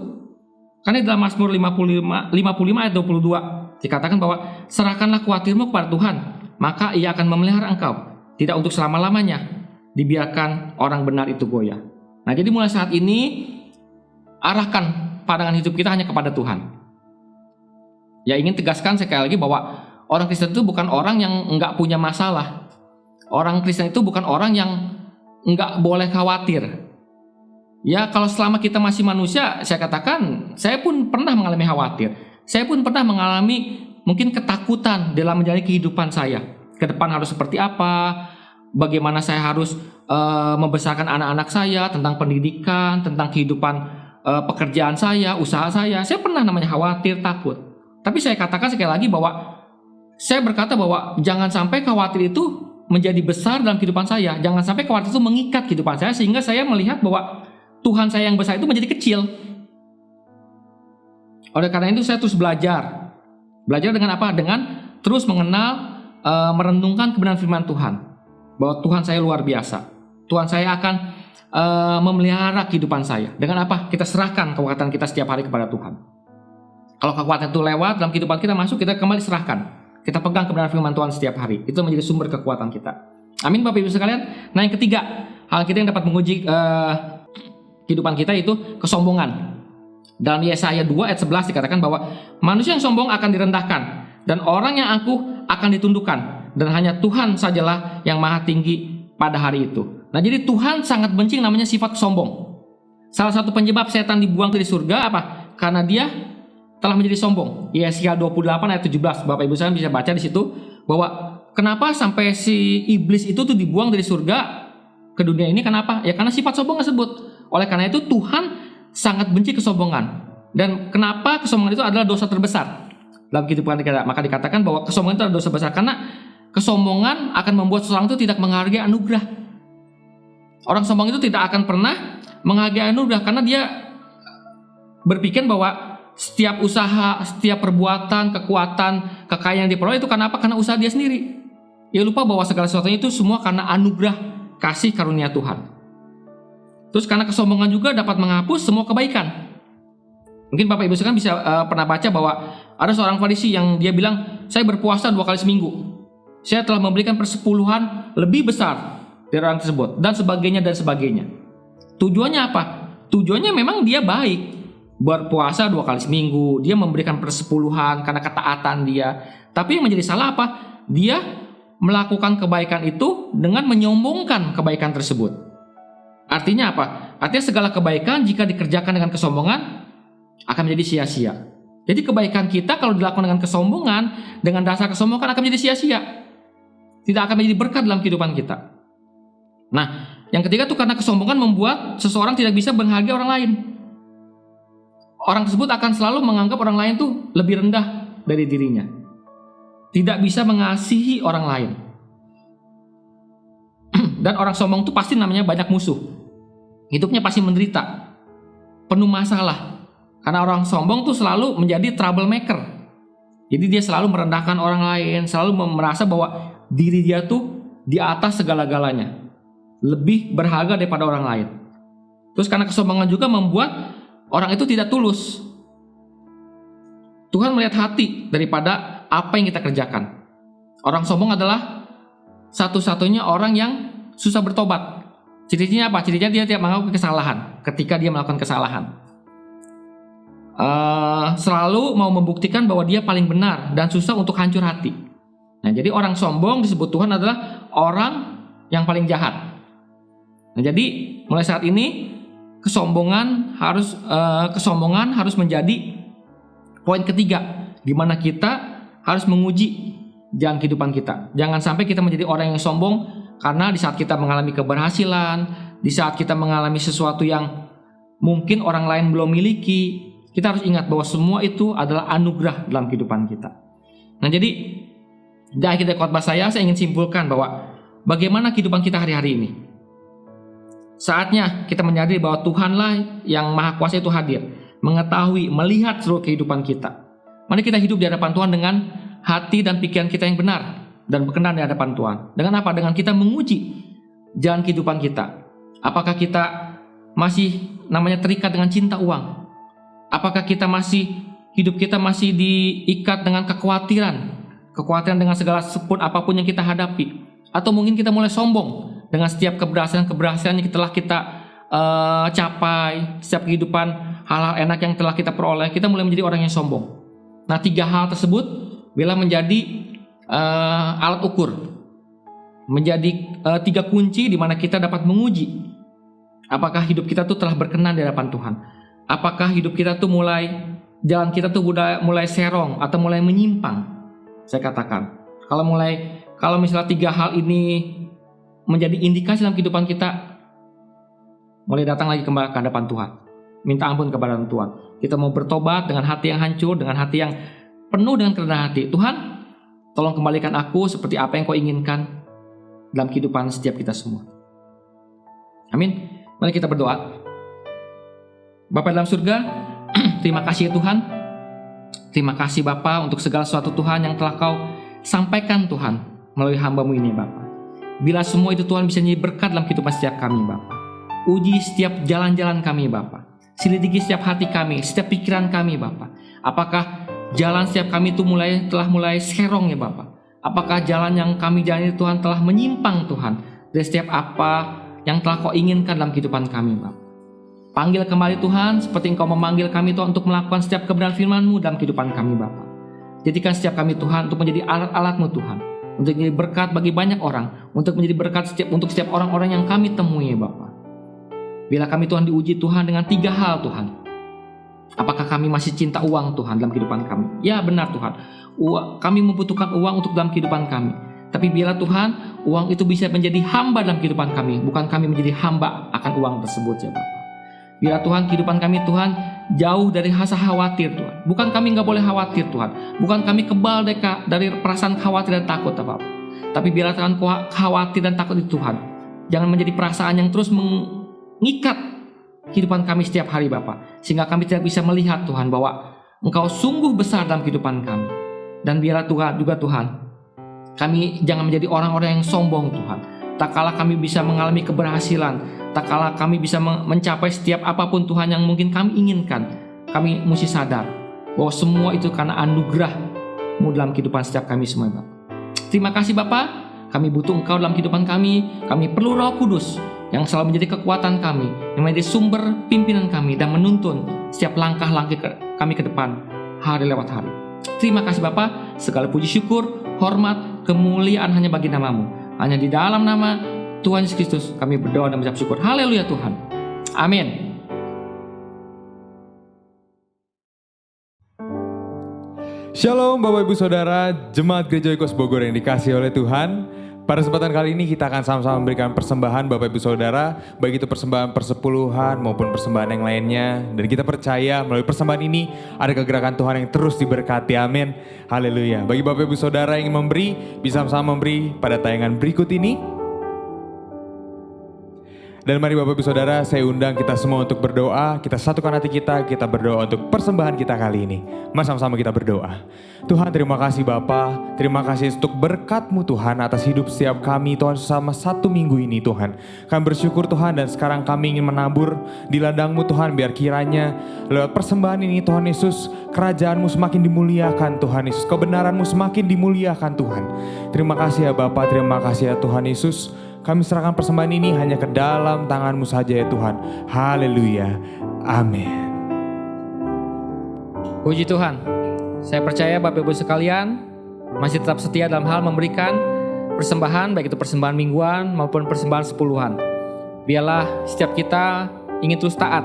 C: Karena dalam Mazmur 55 ayat 22 dikatakan bahwa serahkanlah khawatirmu kepada Tuhan, maka Ia akan memelihara engkau, tidak untuk selama-lamanya, dibiarkan orang benar itu goyah. Nah, jadi mulai saat ini arahkan pandangan hidup kita hanya kepada Tuhan. Ya, ingin tegaskan sekali lagi bahwa orang Kristen itu bukan orang yang enggak punya masalah. Orang Kristen itu bukan orang yang enggak boleh khawatir. Ya, kalau selama kita masih manusia, saya katakan, saya pun pernah mengalami khawatir. Saya pun pernah mengalami mungkin ketakutan dalam menjalani kehidupan saya. Ke depan harus seperti apa, bagaimana saya harus membesarkan anak-anak saya, tentang pendidikan, tentang kehidupan pekerjaan saya, usaha saya. Saya pernah namanya khawatir, takut. Tapi saya katakan sekali lagi bahwa saya berkata bahwa jangan sampai khawatir itu menjadi besar dalam kehidupan saya. Jangan sampai khawatir itu mengikat kehidupan saya sehingga saya melihat bahwa Tuhan saya yang besar itu menjadi kecil. Oleh karena itu saya terus belajar. Belajar dengan apa? Dengan terus mengenal, merenungkan kebenaran firman Tuhan. Bahwa Tuhan saya luar biasa. Tuhan saya akan memelihara kehidupan saya. Dengan apa? Kita serahkan kekuatan kita setiap hari kepada Tuhan. Kalau kekuatan itu lewat dalam kehidupan kita masuk, kita kembali serahkan. Kita pegang kebenaran firman Tuhan setiap hari. Itu menjadi sumber kekuatan kita. Amin Bapak Ibu sekalian. Nah, yang ketiga, hal kita yang dapat menguji kehidupan kita itu kesombongan. Dalam Yesaya 2 ayat 11 dikatakan bahwa manusia yang sombong akan direndahkan dan orang yang angkuh akan ditundukkan, dan hanya Tuhan sajalah yang maha tinggi pada hari itu. Nah, jadi Tuhan sangat benci namanya sifat sombong. Salah satu penyebab setan dibuang dari surga apa? Karena dia telah menjadi sombong. Yesaya 28 ayat 17. Bapak Ibu sekalian bisa baca di situ bahwa kenapa sampai si iblis itu tuh dibuang dari surga ke dunia ini, kenapa? Ya karena sifat sombong tersebut. Oleh karena itu Tuhan sangat benci kesombongan. Dan kenapa kesombongan itu adalah dosa terbesar dalam kehidupan kita? Maka dikatakan bahwa kesombongan itu adalah dosa besar karena kesombongan akan membuat seseorang itu tidak menghargai anugerah. Orang sombong itu tidak akan pernah menghargai anugerah karena dia berpikir bahwa setiap usaha, setiap perbuatan, kekuatan, kekayaan yang diperoleh itu karena apa? Karena usaha dia sendiri. Dia lupa bahwa segala sesuatunya itu semua karena anugerah kasih karunia Tuhan. Terus karena kesombongan juga dapat menghapus semua kebaikan. Mungkin Bapak Ibu sekalian bisa pernah baca bahwa ada seorang Farisi yang dia bilang, saya berpuasa 2 kali seminggu. Saya telah memberikan persepuluhan lebih besar dari orang tersebut. Dan sebagainya dan sebagainya. Tujuannya apa? Tujuannya memang dia baik. Berpuasa 2 kali seminggu. Dia memberikan persepuluhan karena ketaatan dia. Tapi yang menjadi salah apa? Dia melakukan kebaikan itu dengan menyombongkan kebaikan tersebut. Artinya apa? Artinya segala kebaikan jika dikerjakan dengan kesombongan akan menjadi sia-sia. Jadi kebaikan kita kalau dilakukan dengan kesombongan, dengan dasar kesombongan akan menjadi sia-sia. Tidak akan menjadi berkat dalam kehidupan kita. Nah, yang ketiga tuh karena kesombongan membuat seseorang tidak bisa menghargai orang lain. Orang tersebut akan selalu menganggap orang lain tuh lebih rendah dari dirinya. Tidak bisa mengasihi orang lain. Dan orang sombong tuh pasti namanya banyak musuh. Hidupnya pasti menderita, penuh masalah. Karena orang sombong tuh selalu menjadi troublemaker. Jadi dia selalu merendahkan orang lain, selalu merasa bahwa diri dia tuh di atas segala-galanya, lebih berharga daripada orang lain. Terus karena kesombongan juga membuat orang itu tidak tulus. Tuhan melihat hati daripada apa yang kita kerjakan. Orang sombong adalah satu-satunya orang yang susah bertobat. Cirinya apa? Cirinya dia tidak mengakui kesalahan ketika dia melakukan kesalahan. Selalu mau membuktikan bahwa dia paling benar dan susah untuk hancur hati. Nah, jadi orang sombong disebut Tuhan adalah orang yang paling jahat. Nah, jadi mulai saat ini kesombongan harus menjadi poin ketiga di mana kita harus menguji jalan kehidupan kita. Jangan sampai kita menjadi orang yang sombong karena di saat kita mengalami keberhasilan, di saat kita mengalami sesuatu yang mungkin orang lain belum miliki, kita harus ingat bahwa semua itu adalah anugerah dalam kehidupan kita. Nah, jadi di akhir khotbah saya ingin simpulkan bahwa bagaimana kehidupan kita hari-hari ini. Saatnya kita menyadari bahwa Tuhanlah yang Maha Kuasa itu hadir, mengetahui, melihat seluruh kehidupan kita. Mari kita hidup di hadapan Tuhan dengan hati dan pikiran kita yang benar dan berkenan di hadapan Tuhan. Dengan apa? Dengan kita menguji jalan kehidupan kita. Apakah kita masih terikat dengan cinta uang? Apakah kita hidup kita masih diikat dengan kekhawatiran dengan segala apapun yang kita hadapi? Atau mungkin kita mulai sombong dengan setiap keberhasilan yang telah kita capai, setiap kehidupan, hal-hal enak yang telah kita peroleh, kita mulai menjadi orang yang sombong. Nah, 3 hal tersebut bila menjadi alat ukur, menjadi 3 kunci di mana kita dapat menguji apakah hidup kita tuh telah berkenan di hadapan Tuhan. Apakah hidup kita tuh jalan kita tuh mulai serong atau mulai menyimpang. Saya katakan, kalau misalnya 3 hal ini menjadi indikasi dalam kehidupan kita, mulai datang lagi kembali ke hadapan Tuhan, minta ampun kepada Tuhan. Kita mau bertobat dengan hati yang hancur, dengan hati yang penuh dengan kerendahan hati. Tuhan, tolong kembalikan aku seperti apa yang Kau inginkan dalam kehidupan setiap kita semua. Amin. Mari kita berdoa. Bapa dalam surga, terima kasih ya Tuhan. Terima kasih Bapa untuk segala sesuatu Tuhan yang telah Kau sampaikan Tuhan melalui hamba-Mu ini Bapa. Bila semua itu Tuhan bisa menjadi berkat dalam kehidupan setiap kami Bapa. Uji setiap jalan-jalan kami Bapa. Selidiki setiap hati kami, setiap pikiran kami Bapa. Apakah jalan setiap kami itu telah mulai serong ya Bapa? Apakah jalan yang kami jalani Tuhan telah menyimpang Tuhan dari setiap apa yang telah Kau inginkan dalam kehidupan kami Bapa? Panggil kembali Tuhan seperti Engkau memanggil kami Tuhan untuk melakukan setiap kebenaran firman-Mu dalam kehidupan kami Bapa. Jadikan setiap kami Tuhan untuk menjadi alat-alat-Mu Tuhan, untuk menjadi berkat bagi banyak orang, untuk menjadi berkat untuk setiap orang-orang yang kami temui ya Bapa. Bila kami Tuhan diuji Tuhan dengan 3 hal Tuhan. Apakah kami masih cinta uang Tuhan dalam kehidupan kami? Ya benar Tuhan, kami membutuhkan uang untuk dalam kehidupan kami. Tapi bila Tuhan, uang itu bisa menjadi hamba dalam kehidupan kami, bukan kami menjadi hamba akan uang tersebut ya Bapa. Bila Tuhan kehidupan kkami Tuhan jauh dari rasa khawatir Tuhan. Bukan kami nggak boleh khawatir Tuhan. Bukan kami kebal dari perasaan khawatir dan takut Bapak. Tapi bila Tuhan khawatir dan takut itu Tuhan, jangan menjadi perasaan yang terus mengikat kehidupan kami setiap hari Bapak. Sehingga kami tidak bisa melihat Tuhan bahwa Engkau sungguh besar dalam kehidupan kami. Dan biarlah Tuhan juga Tuhan, kami jangan menjadi orang-orang yang sombong Tuhan. Tak kala kami bisa mengalami keberhasilan, tak kala kami bisa mencapai setiap apapun Tuhan yang mungkin kami inginkan, kami mesti sadar bahwa semua itu karena anugerah-Mu dalam kehidupan setiap kami semua Bapak. Terima kasih Bapak, kami butuh Engkau dalam kehidupan kami perlu Roh Kudus yang selalu menjadi kekuatan kami, yang menjadi sumber pimpinan kami dan menuntun setiap langkah-langkah kami ke depan hari lewat hari. Terima kasih Bapak, segala puji syukur, hormat, kemuliaan hanya bagi nama-Mu. Hanya di dalam nama Tuhan Yesus Kristus kami berdoa dan mengucap syukur. Haleluya Tuhan. Amin.
A: Shalom Bapak Ibu Saudara, Jemaat Gereja Oikos Bogor yang dikasihi oleh Tuhan. Pada kesempatan kali ini kita akan sama-sama memberikan persembahan Bapak Ibu Saudara, baik itu persembahan persepuluhan maupun persembahan yang lainnya. Dan kita percaya melalui persembahan ini ada kegerakan Tuhan yang terus diberkati, amin. Haleluya. Bagi Bapak Ibu Saudara yang ingin memberi, bisa sama-sama memberi pada tayangan berikut ini. Dan mari Bapak Ibu Saudara, saya undang kita semua untuk berdoa. Kita satukan hati kita berdoa untuk persembahan kita kali ini. Mari sama-sama kita berdoa. Tuhan, terima kasih Bapa, terima kasih untuk berkat-Mu Tuhan atas hidup setiap kami Tuhan selama 1 minggu ini Tuhan. Kami bersyukur Tuhan dan sekarang kami ingin menabur di ladang-Mu Tuhan, biar kiranya lewat persembahan ini Tuhan Yesus, kerajaan-Mu semakin dimuliakan Tuhan Yesus, kebenaran-Mu semakin dimuliakan Tuhan. Terima kasih ya Bapa, terima kasih ya Tuhan Yesus. Kami serahkan persembahan ini hanya ke dalam tangan-Mu saja ya Tuhan. Haleluya. Amin.
C: Puji Tuhan. Saya percaya Bapak Ibu sekalian masih tetap setia dalam hal memberikan persembahan, baik itu persembahan mingguan maupun persembahan sepuluhan. Biarlah setiap kita ingin terus taat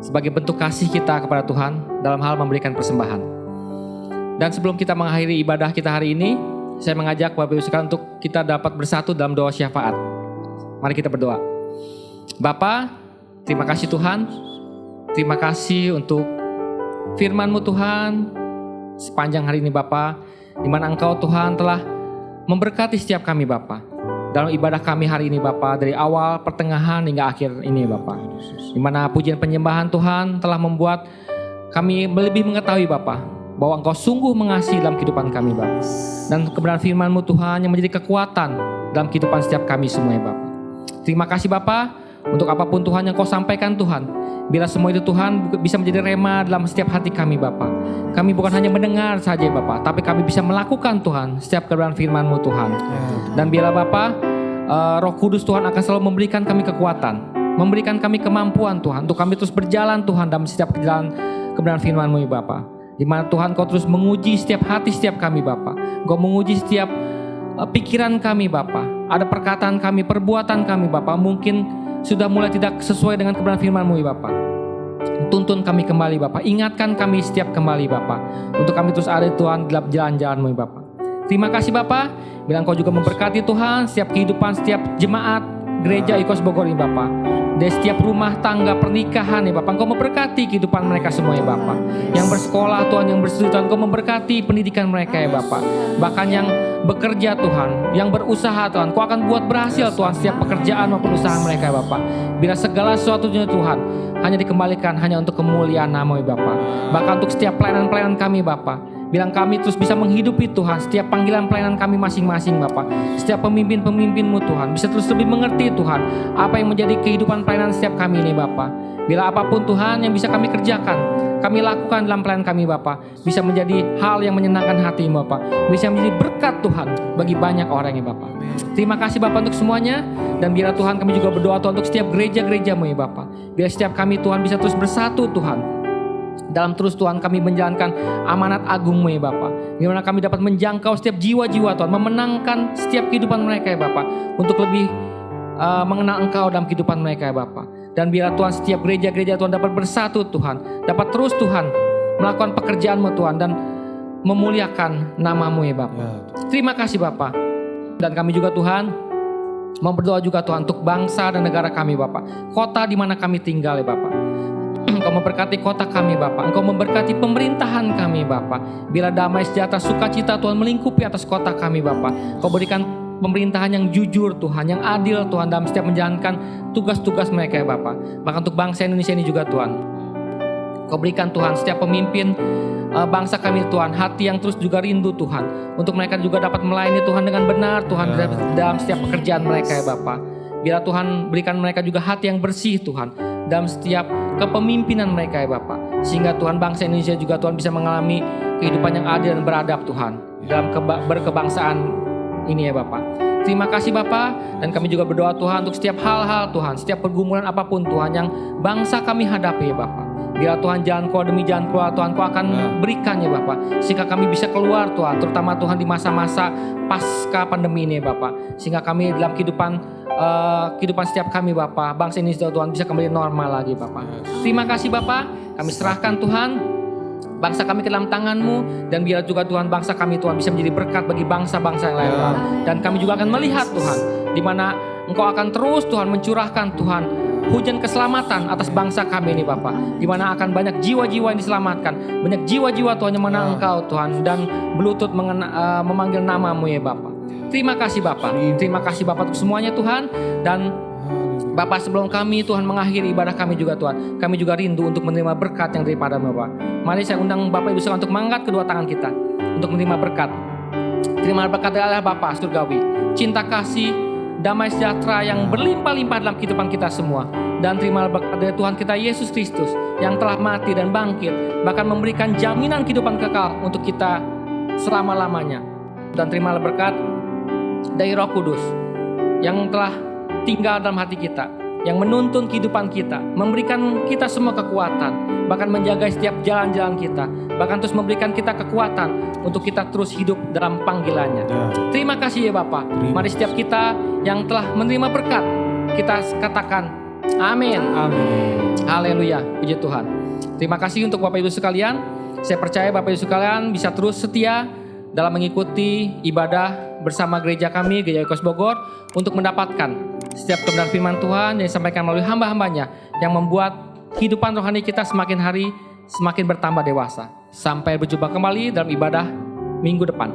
C: sebagai bentuk kasih kita kepada Tuhan dalam hal memberikan persembahan. Dan sebelum kita mengakhiri ibadah kita hari ini, saya mengajak Bapak Ibu sekalian untuk kita dapat bersatu dalam doa syafaat. Mari kita berdoa. Bapa, terima kasih Tuhan. Terima kasih untuk firman-Mu Tuhan sepanjang hari ini Bapa, di mana Engkau Tuhan telah memberkati setiap kami Bapa. dalam ibadah kami hari ini Bapa, dari awal, pertengahan hingga akhir ini Bapa. Di mana pujian penyembahan Tuhan telah membuat kami lebih mengetahui Bapa, bahwa Engkau sungguh mengasihi dalam kehidupan kami Bapa. Dan kebenaran firman-Mu Tuhan yang menjadi kekuatan dalam kehidupan setiap kami semua ya Bapa. Terima kasih Bapa untuk apapun Tuhan yang Kau sampaikan Tuhan. Bila semua itu Tuhan bisa menjadi rema dalam setiap hati kami Bapa. Kami bukan hanya mendengar saja Bapa, tapi kami bisa melakukan Tuhan setiap kebenaran firman-Mu Tuhan. Dan bila Bapa, Roh Kudus Tuhan akan selalu memberikan kami kekuatan, memberikan kami kemampuan Tuhan, untuk kami terus berjalan Tuhan dalam setiap jalan kebenaran firman-Mu ya Bapa. Di mana Tuhan Kau terus menguji setiap hati setiap kami Bapa. Kau menguji setiap pikiran kami Bapa. Ada perkataan kami, perbuatan kami Bapa, mungkin sudah mulai tidak sesuai dengan kebenaran firman-Mu ya Bapa. Tuntun kami kembali Bapa, ingatkan kami setiap kembali Bapa, untuk kami terus ada Tuhan dalam jalan-jalan-Mu ya Bapa. Terima kasih Bapa, bila Engkau juga memberkati Tuhan setiap kehidupan, setiap jemaat gereja IKOS Bogor ini Bapa. Dari setiap rumah tangga pernikahan ya Bapa, Engkau memberkati kehidupan mereka semua ya Bapa. Yang bersekolah Tuhan, yang berstudi Tuhan, Engkau memberkati pendidikan mereka ya Bapa. Bahkan yang bekerja Tuhan, yang berusaha Tuhan, Kau akan buat berhasil Tuhan setiap pekerjaan maupun usaha mereka ya Bapa. Bila segala sesuatunya Tuhan hanya dikembalikan hanya untuk kemuliaan nama ya Bapa. Bahkan untuk setiap pelayanan-pelayanan kami Bapa, bilang kami terus bisa menghidupi Tuhan setiap panggilan pelayanan kami masing-masing Bapa. Setiap pemimpin-pemimpin-Mu Tuhan bisa terus lebih mengerti Tuhan apa yang menjadi kehidupan pelayanan setiap kami ini Bapa. Bila apapun Tuhan yang bisa kami kerjakan, kami lakukan dalam pelayanan kami Bapa, bisa menjadi hal yang menyenangkan hati Bapa, bisa menjadi berkat Tuhan bagi banyak orang ya Bapa. Terima kasih Bapa untuk semuanya. Dan biar Tuhan kami juga berdoa Tuhan untuk setiap gereja-gereja-Mu ya Bapa. Biar setiap kami Tuhan bisa terus bersatu Tuhan, dalam terus Tuhan kami menjalankan amanat agung-Mu ya Bapa. Di mana kami dapat menjangkau setiap jiwa-jiwa Tuhan, memenangkan setiap kehidupan mereka ya Bapa, untuk lebih mengenal Engkau dalam kehidupan mereka ya Bapa. Dan biar Tuhan setiap gereja-gereja Tuhan dapat bersatu Tuhan, dapat terus Tuhan melakukan pekerjaan-Mu Tuhan dan memuliakan nama-Mu ya Bapa. Terima kasih Bapa. Dan kami juga Tuhan mau berdoa juga Tuhan untuk bangsa dan negara kami Bapa, kota di mana kami tinggal ya Bapa. Engkau memberkati kota kami Bapa, Engkau memberkati pemerintahan kami Bapa. Bila damai sejahtera sukacita Tuhan melingkupi atas kota kami Bapa. Engkau berikan pemerintahan yang jujur Tuhan, yang adil Tuhan dalam setiap menjalankan tugas-tugas mereka ya Bapa. Bahkan untuk bangsa Indonesia ini juga Tuhan, Engkau berikan Tuhan setiap pemimpin bangsa kami Tuhan hati yang terus juga rindu Tuhan, untuk mereka juga dapat melayani Tuhan dengan benar Tuhan dalam setiap pekerjaan mereka ya Bapa. Bila Tuhan berikan mereka juga hati yang bersih Tuhan dalam setiap kepemimpinan mereka ya Bapa, sehingga Tuhan bangsa Indonesia juga Tuhan bisa mengalami kehidupan yang adil dan beradab Tuhan dalam berkebangsaan ini ya Bapa. Terima kasih Bapa, dan kami juga berdoa Tuhan untuk setiap hal-hal Tuhan, setiap pergumulan apapun Tuhan yang bangsa kami hadapi ya Bapa. Bila Tuhan jalan keluar demi jalan keluar Tuhan, Kau akan berikan ya Bapa, sehingga kami bisa keluar Tuhan, terutama Tuhan di masa-masa pasca pandemi ini ya Bapa, sehingga kami dalam kehidupan setiap kami Bapa, bangsa ini Tuhan bisa kembali normal lagi Bapa. Terima kasih Bapa, kami serahkan Tuhan bangsa kami ke dalam tangan-Mu, dan biar juga Tuhan bangsa kami Tuhan bisa menjadi berkat bagi bangsa-bangsa yang lain Tuhan. Dan kami juga akan melihat Tuhan di mana Engkau akan terus Tuhan mencurahkan Tuhan hujan keselamatan atas bangsa kami ini Bapa, di mana akan banyak jiwa-jiwa yang diselamatkan, banyak jiwa-jiwa Tuhan yang mengenal Engkau Tuhan dan berlutut memanggil nama-Mu ya Bapa. Terima kasih Bapa, terima kasih Bapa untuk semuanya Tuhan. Dan Bapa, sebelum kami Tuhan mengakhiri ibadah kami juga Tuhan, kami juga rindu untuk menerima berkat yang daripada-Mu Bapa. Mari saya undang Bapak Ibu sekalian untuk mengangkat kedua tangan kita untuk menerima berkat. Terima berkat dari Allah Bapa surgawi, cinta kasih, damai sejahtera yang berlimpah-limpah dalam kehidupan kita semua. Dan terima berkat dari Tuhan kita Yesus Kristus yang telah mati dan bangkit, bahkan memberikan jaminan kehidupan kekal untuk kita selama-lamanya. Dan terima berkat dari Roh Kudus yang telah tinggal dalam hati kita, yang menuntun kehidupan kita, memberikan kita semua kekuatan, bahkan menjaga setiap jalan-jalan kita, bahkan terus memberikan kita kekuatan untuk kita terus hidup dalam panggilannya. Terima kasih ya Bapa. Mari setiap kita yang telah menerima berkat, kita katakan amin. Haleluya, puji Tuhan. Terima kasih untuk Bapak Ibu sekalian. Saya percaya Bapak Ibu sekalian bisa terus setia dalam mengikuti ibadah bersama gereja kami, Gereja IKOS Bogor, untuk mendapatkan setiap kebenaran firman Tuhan yang disampaikan melalui hamba-hambanya, yang membuat kehidupan rohani kita semakin hari semakin bertambah dewasa. Sampai berjumpa kembali dalam ibadah minggu depan.